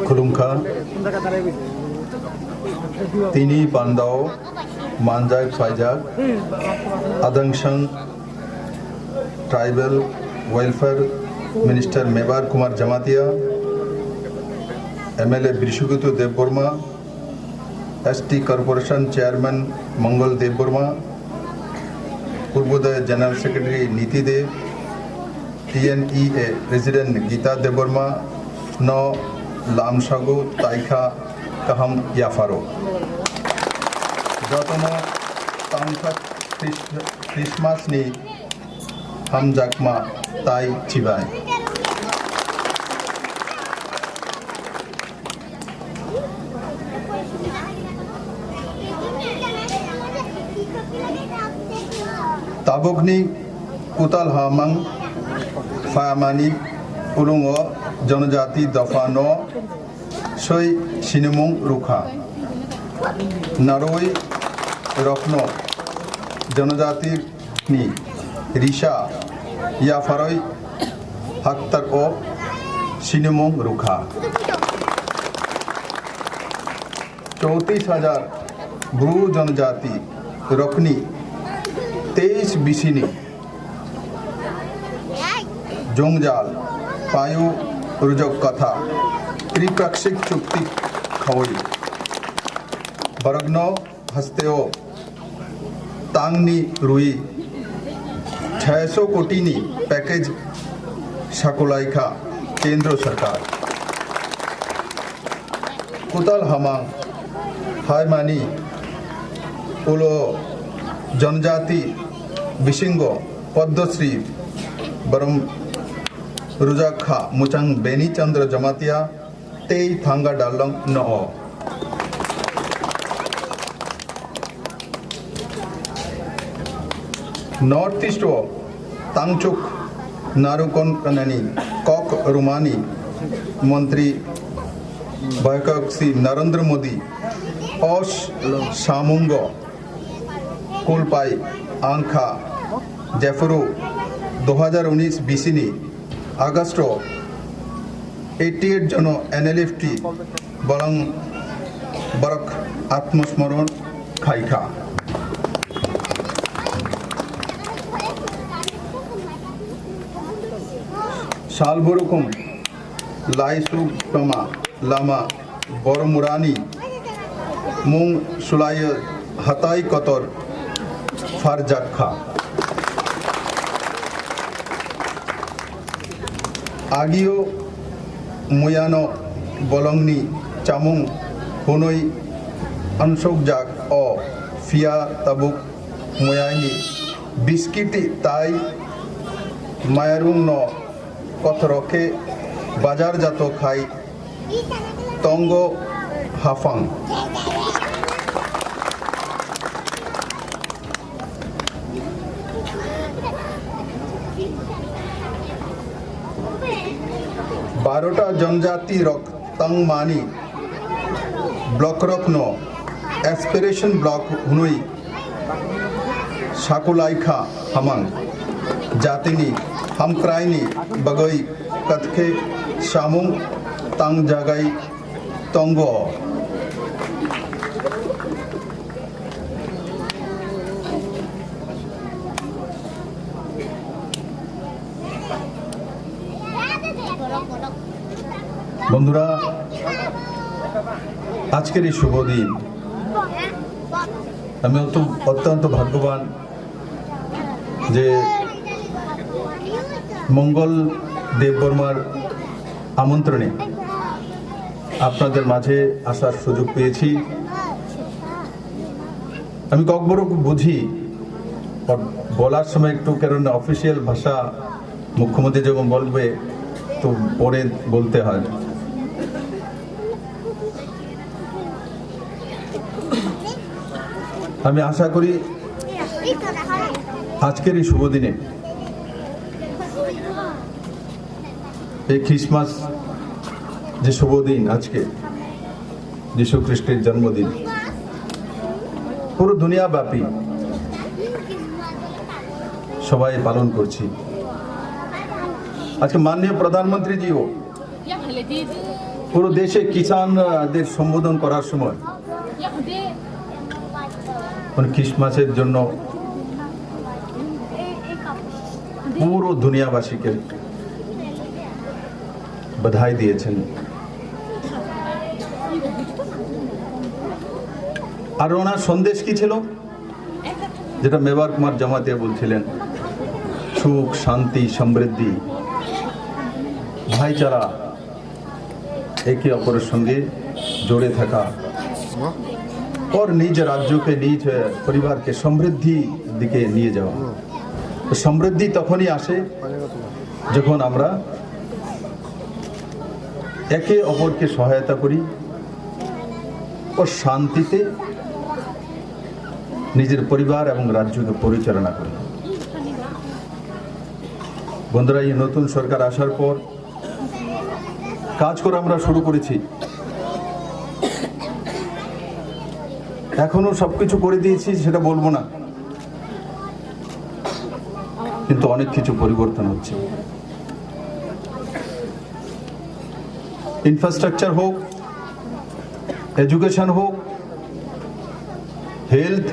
खुलुमखा तिनी पांडाव मानजाक फाइजाक अदंगशंग tribal welfare minister Mebar Kumar Jamatia MLA बिरशुगुतु Debbarma ST corporation chairman Mangal Debbarma पूर्वोदय general secretary Niti Deb TNEA resident Geeta Debbarma न लामसागु ताइखा कहम याफारो जतनो तांखा क्रिसमास नि हम जाकमा ताई चिबाय ताबुकनी कुताल हामंग फायामानी उलुंगो जनजाति दफा न सै सिनेमुं रुखा नारोई रखनो जनजाति नि रिशा या फरोई हक्तर ओ सिनेमुं रुखा 34,000 ब्रू जनजाति रखनी 23 बिसिनी जोंगजाल पायु रुजक कथा त्रिपाक्षिक चुक्ति खवई बरगनो हस्तेओ तांगनी रुई 600 कोटी नी पैकेज शाकुलाइखा केंद्र सरकार कुतल हमांग हायमानी उलो जनजाति बिशिंगो पद्मश्री बरम रुजाखा मुचंग बेनी चंद्र जमातिया तेई थांगा डालंग न नॉर्थ ईस्ट वो तांगचुक नारुकोन कननी कॉक रुमानी मंत्री भाईकक्षी नरेंद्र मोदी ओश सामुंगो कुलपाई आंखा जेफरू 2019 बीसीनी अगस्टो 88 जनो NLFT बलंग बरक आत्मस्मरण खाइखा सालबुरुकुम लाइसु पमा लामा बरमुरानी मुंग सुलाय हताई कतर फारजाखा आगियो मुयानो बलंगनी चामुंग हुनोई अनसोक जाक ओ फिया तबुक मुयानी बिस्किटी ताई मायरुंग नो कथरके बाजार जातो खाई तंगो हाफांग बारोटा जनजाति रक तंग मानी ब्लॉक रखनो एस्पिरेशन ब्लॉक हुनुई शाकुलाइखा हमंग जातिनी हम क्राइनी बगई कथके शामुंग तंग जगई तंगो बंधुरा आजकेर शुभ दिन আমি অত্যন্ত ভাগ্যবান যে মঙ্গল দেববর্মার আমন্ত্রণে আপনাদের মাঝে আসার সুযোগ পেয়েছি। আমি ককবড় বুঝি বলার সময় একটু কারণ অফিসিয়াল ভাষা মুখ্যমন্ত্রী যখন বলবে তো পরে বলতে হয়। আমি আশা করি আজকের এই শুভ দিনে এই খ্রিসমাস যে শুভ দিন আজকে যিশু খ্রিস্টের জন্মদিন পুরো দুনিয়া ব্যাপী সবাই পালন করছি। আজকে মাননীয় প্রধানমন্ত্রী জিও পুরো দেশে কিষানদের সম্বোধন করার সময় ক্রিসমাসের জন্য পুরো দুনিয়াবাসীকে বধাই দিয়েছেন। আর ওনার সন্দেশ কি ছিল, যেটা মেবার কুমার জমাতিয়া বলছিলেন, সুখ, শান্তি, সমৃদ্ধি, ভাইচারা, একে অপরের সঙ্গে জড়ে থাকা, और নিজ রাজ্যকে, নিজ পরিবারকে সমৃদ্ধির দিকে নিয়ে যাওয়া। সমৃদ্ধি তখনই আসে যখন আমরা একে অপরকে সহায়তা করি ও শান্তিতে নিজের পরিবার এবং রাজ্যকে পরিচালনা করি। বন্ধুরা, এই নতুন সরকার আসার পর কাজ করে আমরা শুরু করেছি। এখনো সবকিছু করে দিয়েছি সেটা বলবো না, কিন্তু অনেক কিছু পরিবর্তন হচ্ছে। ইনফ্রাস্ট্রাকচার হোক, এডুকেশন হোক, হেলথ,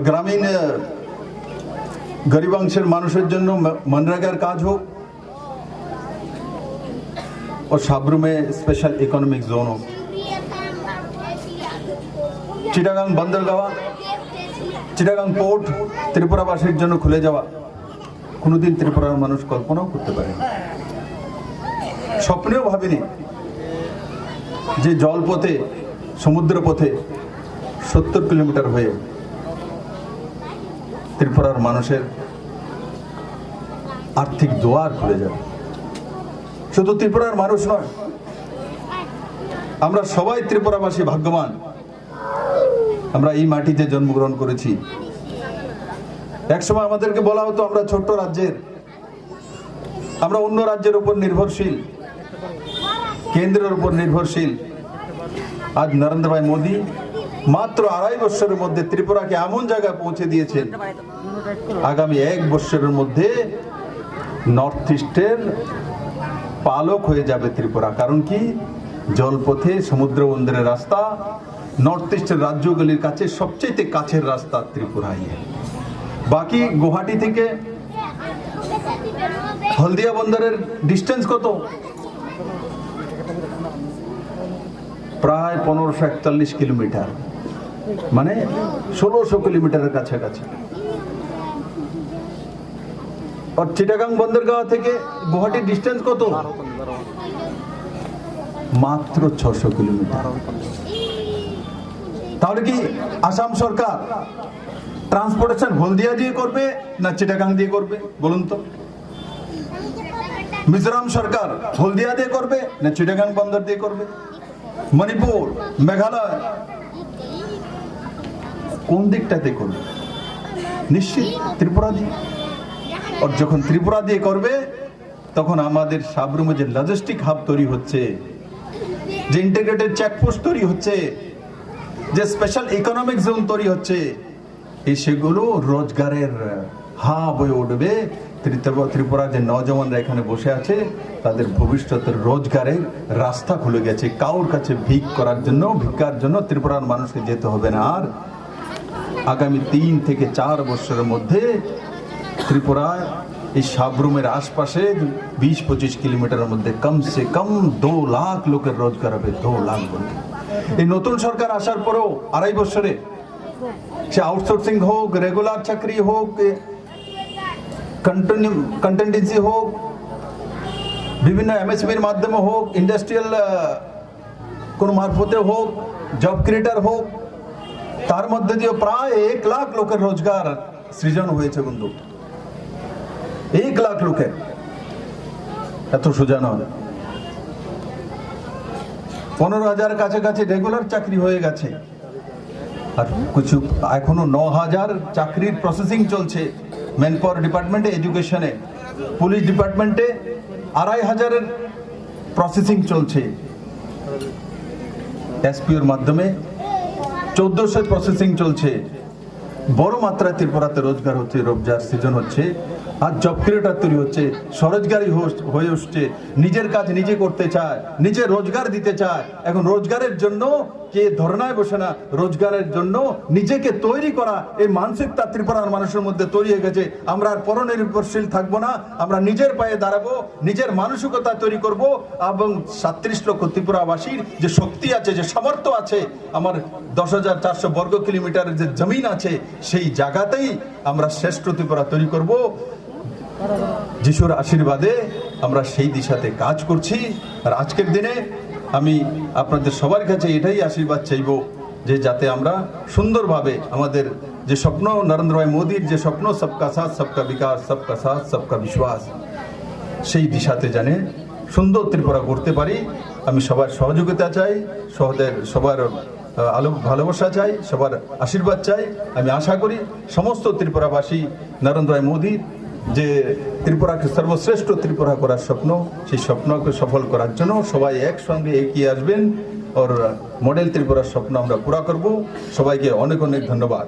গ্রামীণ গরিবাংশের মানুষের জন্য মনরেগার কাজ হোক, और साबरू में स्पेशल इकोनॉमिक जोन हो, চিটাগাং বন্দরগাঁও, চিটাগাং পোর্ট ত্রিপুরাবাসীর জন্য খুলে যাওয়া কোনোদিন ত্রিপুরার মানুষ কল্পনাও করতে পারে না, স্বপ্নেও ভাবিনি যে জলপথে, সমুদ্রপথে 70 কিলোমিটার হয়ে ত্রিপুরার মানুষের আর্থিক দুয়ার খুলে যাবে। শুধু ত্রিপুরার মানুষ নয়, আমরা সবাই ত্রিপুরাবাসী ভাগ্যবান। আমরা এই মাটিতে জন্মগ্রহণ করেছি। একসময় আমাদেরকে বলা হতো আমরা ছোট্ট রাজ্যের, আমরা অন্য রাজ্যের উপর নির্ভরশীল, কেন্দ্রের উপর নির্ভরশীল। আজ নরেন্দ্র ভাই মোদী মাত্র 2.5 বছরের মধ্যে ত্রিপুরাকে এমন জায়গায় পৌঁছে দিয়েছেন, আগামী 1 বছরের মধ্যে নর্থ ইস্টের পালক হয়ে যাবে ত্রিপুরা। কারণ কি, জলপথে, সমুদ্র বন্দরের রাস্তা, নর্থ ইস্টের রাজ্যগুলির কাছে সবচেয়ে কাছের রাস্তা ত্রিপুরাই। বাকি গুয়াহাটি থেকে হলদিয়া বন্দরের ডিস্টেন্স কত? প্রায় 1541 কিলোমিটার, মানে 1600 কিলোমিটারের কাছাকাছি। আর চিটাগাং বন্দরগাঁও থেকে গুয়াহাটির ডিস্টেন্স কত? মাত্র 600 কিলোমিটার। তাহলে কি আসাম সরকার ট্রান্সপোর্টেশন হলদিয়া দিয়ে করবে না চিটাগাং দিয়ে করবে বলুন তো? মিজোরাম সরকার হলদিয়া দিয়ে করবে না চিটাগাং বন্দর দিয়ে করবে? মণিপুর, মেঘালয় কোন দিকটাতে করবে? নিশ্চিত ত্রিপুরা দিয়ে। আর যখন ত্রিপুরা দিয়ে করবে তখন আমাদের সাবরুমে যে লজিস্টিক হাব তৈরি হচ্ছে, যে ইন্টিগ্রেটেড চেকপোস্ট তৈরি হচ্ছে, যে স্পেশাল ইকোনমিক জোন তৈরি হচ্ছে, এই সেগুলো রোজগারের হাব হয়ে উঠবে। ত্রিপুরা যে নওজওয়ানরা এখানে বসে আছে তাদের ভবিষ্যতের রোজগারের রাস্তা খুলে গেছে। কাউর কাছে ভিক্ষার জন্য ত্রিপুরার মানুষকে যেতে হবে না। আর আগামী 3 থেকে 4 বছরের মধ্যে ত্রিপুরায় এই সাবরুমের আশপাশে 20-25 কিলোমিটারের মধ্যে কমসে কম 2 লাখ লোকের রোজগার হবে। 2 লাখ বলতে এই নতুন সরকার আসার পরেও 2.5 বছরে সে আউটসোর্সিং হোক, রেগুলার চাকরি হোক, কন্টেন্টেন্সি হোক, বিভিন্ন এমএসএমইর মাধ্যমে হোক, ইন্ডাস্ট্রিয়াল কোন মারফতে হোক, জব ক্রিয়েটার হোক, তার মধ্যে দিয়ে প্রায় 1 লাখ লোকের রোজগার সৃজন হয়েছে বন্ধু। 1 লাখ লোকের, এত সোজা নয়। 15,000 কাছাকাছি রেগুলার চাকরি হয়ে গেছে, আর কিছু এখনো 9,000 চাকরির প্রসেসিং চলছে। ম্যান পাওয়ার ডিপার্টমেন্টে, এডুকেশনে, পুলিশ ডিপার্টমেন্টে 2,500-এর প্রসেসিং চলছে। এসপিওর মাধ্যমে 1400 প্রসেসিং চলছে। বড় মাত্রায় ত্রিপুরাতে রোজগার হচ্ছে, রোজগার সৃজন হচ্ছে। আর জব ক্রিয়েটার তৈরি হচ্ছে, স্বরোজগারী হয়ে উঠছে, নিজের কাজ নিজে করতে চায়, নিজে রোজগার দিতে চায়। এখন রোজগারের জন্য কে ধর্নায় বসে না, রোজগারের জন্য নিজেকে তৈরি করা এই মানসিকতা ত্রিপুরার মানুষের মধ্যে তৈরি হয়ে গেছে। আমরা আর পরনির্ভরশীল থাকবো না, আমরা নিজের পায়ে দাঁড়াবো, নিজের মানসিকতা তৈরি করব এবং 37 লক্ষ ত্রিপুরাবাসীর যে শক্তি আছে, যে সামর্থ্য আছে, আমার 10,400 বর্গ কিলোমিটারের যে জমিন আছে, সেই জায়গাতেই আমরা শ্রেষ্ঠ ত্রিপুরা তৈরি করব। যিশুর আশীর্বাদে আমরা সেই দিশাতে কাজ করছি। আর আজকের দিনে আমি আপনাদের সবার কাছে এটাই আশীর্বাদ চাইব যে যাতে আমরা সুন্দরভাবে আমাদের যে স্বপ্ন, নরেন্দ্র ভাই মোদীর যে স্বপ্ন, সবকা সাথ সবকা বিকাশ, সবকা সাথ সবকা বিশ্বাস, সেই দিশাতে জানে সুন্দর ত্রিপুরা করতে পারি। আমি সবার সহযোগিতা চাই, সবার ভালোবাসা চাই, সবার আশীর্বাদ চাই। আমি আশা করি সমস্ত ত্রিপুরাবাসী নরেন্দ্র ভাই মোদীর যে ত্রিপুরাকে সর্বশ্রেষ্ঠ ত্রিপুরা করার স্বপ্ন, সেই স্বপ্নকে সফল করার জন্য সবাই একসঙ্গে এগিয়ে আসবেন। ওর মডেল ত্রিপুরার স্বপ্ন আমরা পুরা করব। সবাইকে অনেক অনেক ধন্যবাদ।